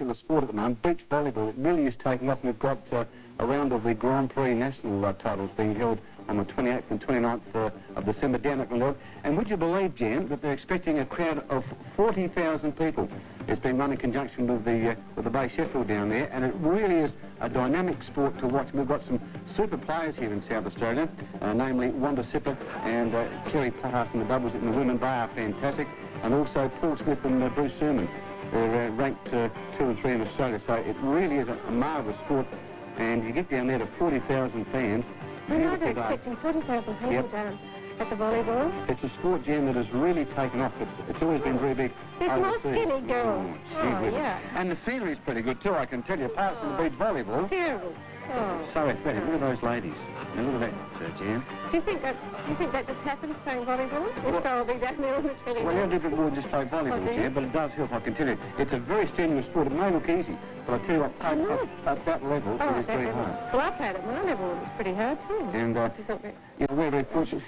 the sport at the moment, beach volleyball. It really is taking off, and we've got a round of the Grand Prix national titles being held on the 28th and 29th of December down at Glenelg. And would you believe, Jan, that they're expecting a crowd of 40,000 people? It's been run in conjunction with the Bay Sheffield down there, and it really is a dynamic sport to watch. We've got some super players here in South Australia, namely Wanda Sipper and Kerry Plathurst in the doubles in the women. They are fantastic. And also Paul Smith and Bruce Sermon. They're ranked 2 and 3 in Australia, so it really is a marvellous sport. And you get down there to 40,000 fans. I know they're expecting 40,000 people down at the volleyball. It's a sport, Jan, that has really taken off. It's always been very big. There's more skinny girls. Oh, yeah. And the scenery's pretty good too, I can tell you, apart from the beach volleyball. Terrible. Oh. So athletic. Look at those ladies. Now look at that, Jan. Do you think that just happens playing volleyball? If so, I'll be down there on the 21st. Well, how different more just play volleyball, Jan, but it does help, I can tell you. It's a very strenuous sport. It may look easy, but I tell you what, at that level, it is very hard. Well, I played at my level. It was pretty hard too. And, you know, we're very fortunate.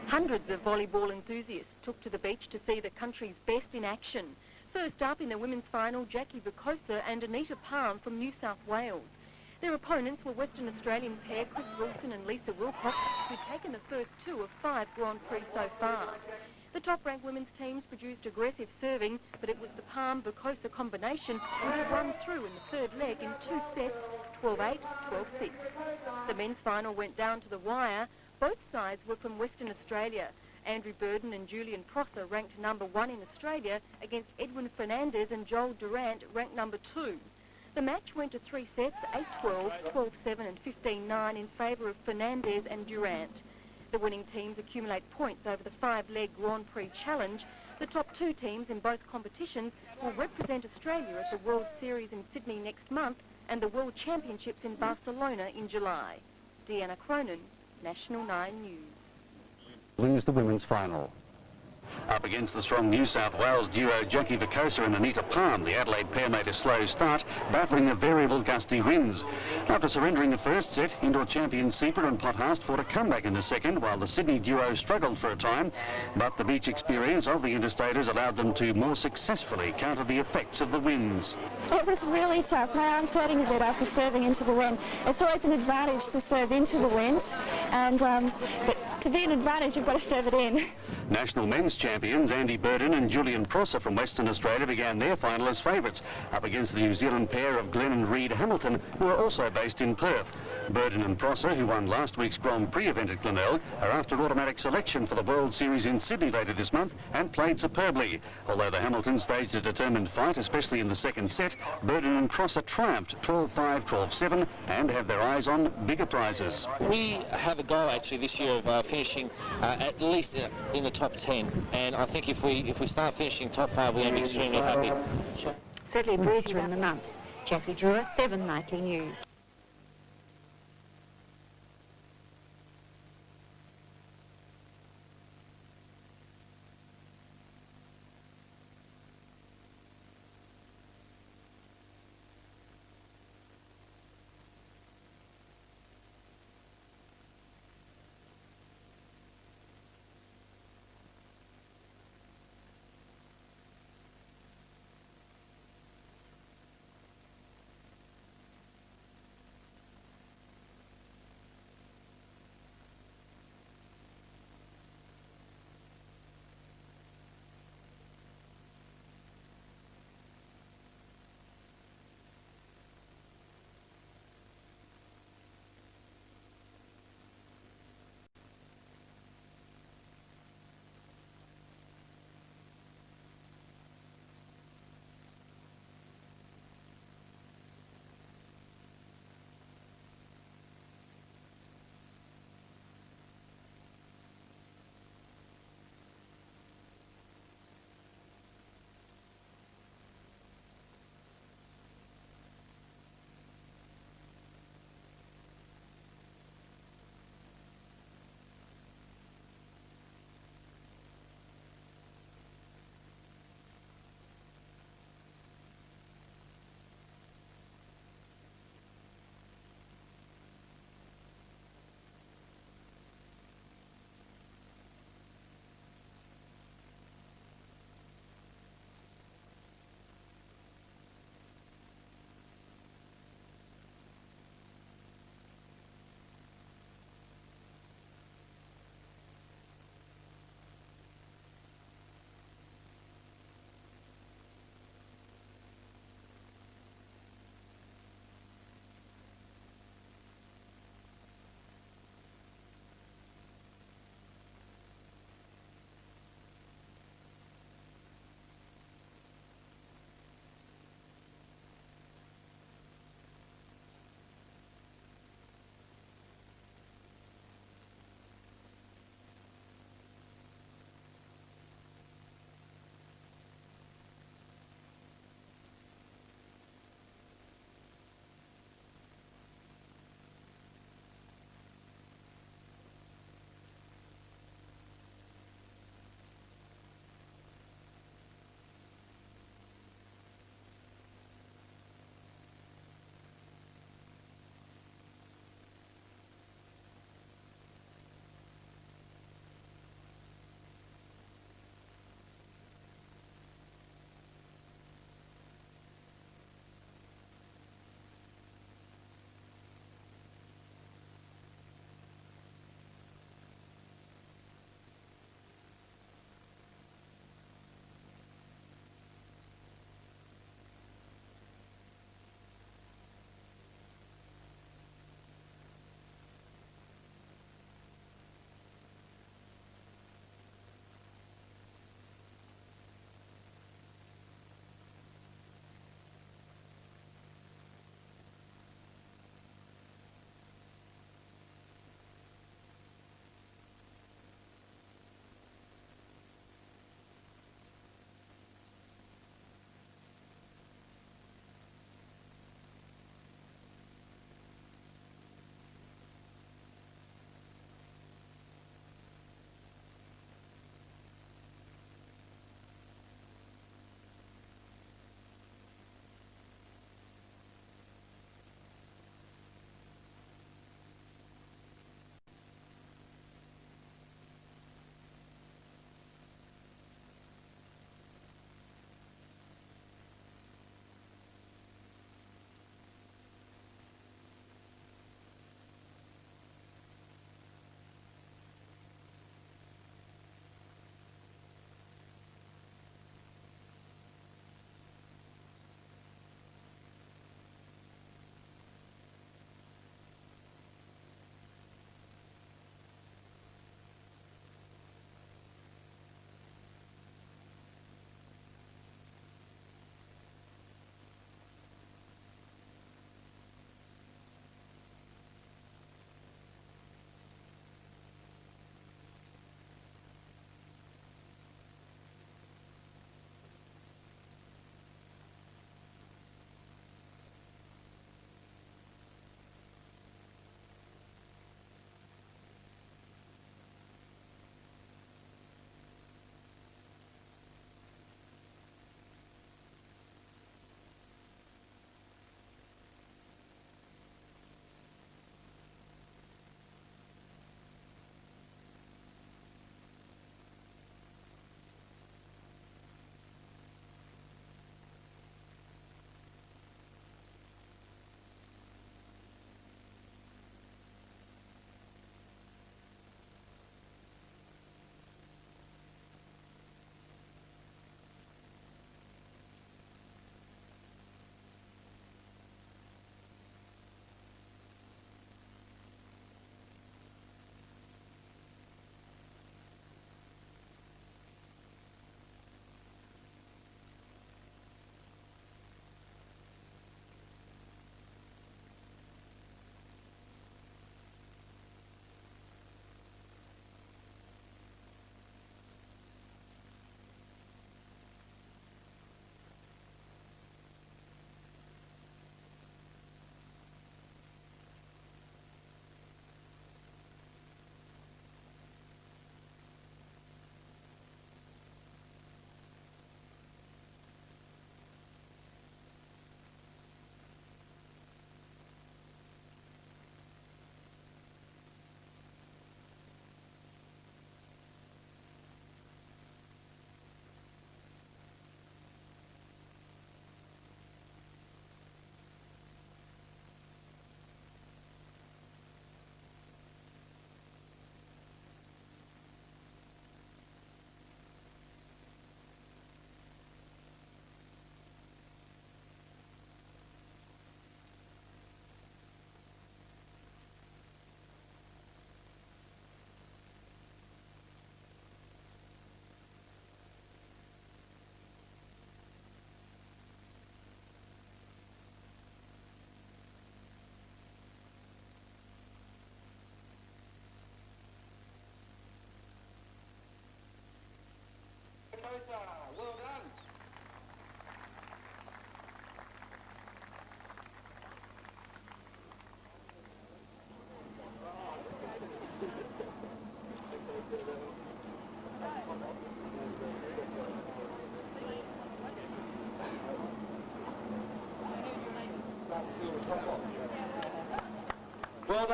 Hundreds of volleyball enthusiasts took to the beach to see the country's best in action. First up in the women's final, Jackie Vicosa and Anita Palm from New South Wales. Their opponents were Western Australian pair Chris Wilson and Lisa Wilcox, who'd taken the first 2 of 5 Grand Prix so far. The top-ranked women's teams produced aggressive serving, but it was the Palm-Vicosa combination which won through in the third leg in 2 sets, 12-8, 12-6. The men's final went down to the wire. Both sides were from Western Australia. Andrew Burden and Julian Prosser ranked number 1 in Australia against Edwin Fernandez and Joel Durant ranked number 2. The match went to 3 sets, 8-12, 12-7 and 15-9 in favour of Fernandez and Durant. The winning teams accumulate points over the 5-leg Grand Prix Challenge. The top 2 teams in both competitions will represent Australia at the World Series in Sydney next month and the World Championships in Barcelona in July. Deanna Cronin, National 9 News. Wins the women's final. Up against the strong New South Wales duo Jackie Vicosa and Anita Palm, the Adelaide pair made a slow start, battling the variable gusty winds. After surrendering the first set, indoor champions Sieper and Pothast fought a comeback in the second, while the Sydney duo struggled for a time, but the beach experience of the interstaters allowed them to more successfully counter the effects of the winds. It was really tough. My arm's hurting a bit after serving into the wind. It's always an advantage to serve into the wind, and but to be an advantage, you've got to serve it in. National men's champions Andy Burden and Julian Prosser from Western Australia began their final as favourites, up against the New Zealand pair of Glenn and Reid Hamilton, who are also based in Perth. Burden and Prosser, who won last week's Grand Prix event at Glenelg, are after automatic selection for the World Series in Sydney later this month and played superbly. Although the Hamiltons staged a determined fight, especially in the second set, Burden and Prosser triumphed 12-5, 12-7 and have their eyes on bigger prizes. We have a goal actually this year of finishing at least in the top 10, and I think if we start finishing top 5, we're going to be extremely happy. Certainly a bruiser in the month. Jackie drew a 7 nightly news.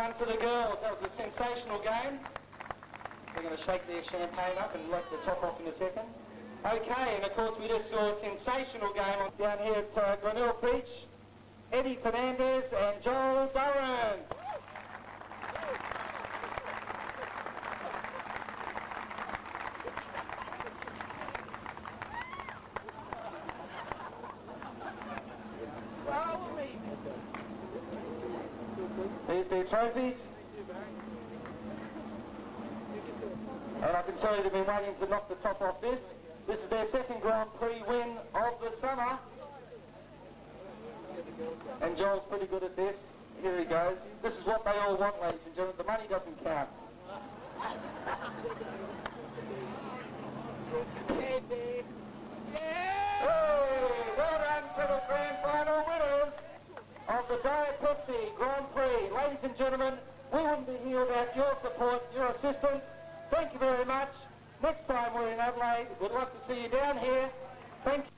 done for the girls. That was a sensational game. We're going to shake their champagne up and let the top off in a second. Okay, and of course we just saw a sensational game down here at Glenelg Beach. Eddie Fernandez and Joel Durran. There's their trophies. And I can tell you they've been waiting to knock the top off this. This is their second Grand Prix win of the summer. And Joel's pretty good at this. Here he goes. This is what they all want, ladies and gentlemen. The money doesn't count. Hey, well done to the grand final winners of the Diet Pepsi Grand Prix. Ladies and gentlemen, we wouldn't be here without your support, your assistance. Thank you very much. Next time we're in Adelaide, we'd love to see you down here. Thank you.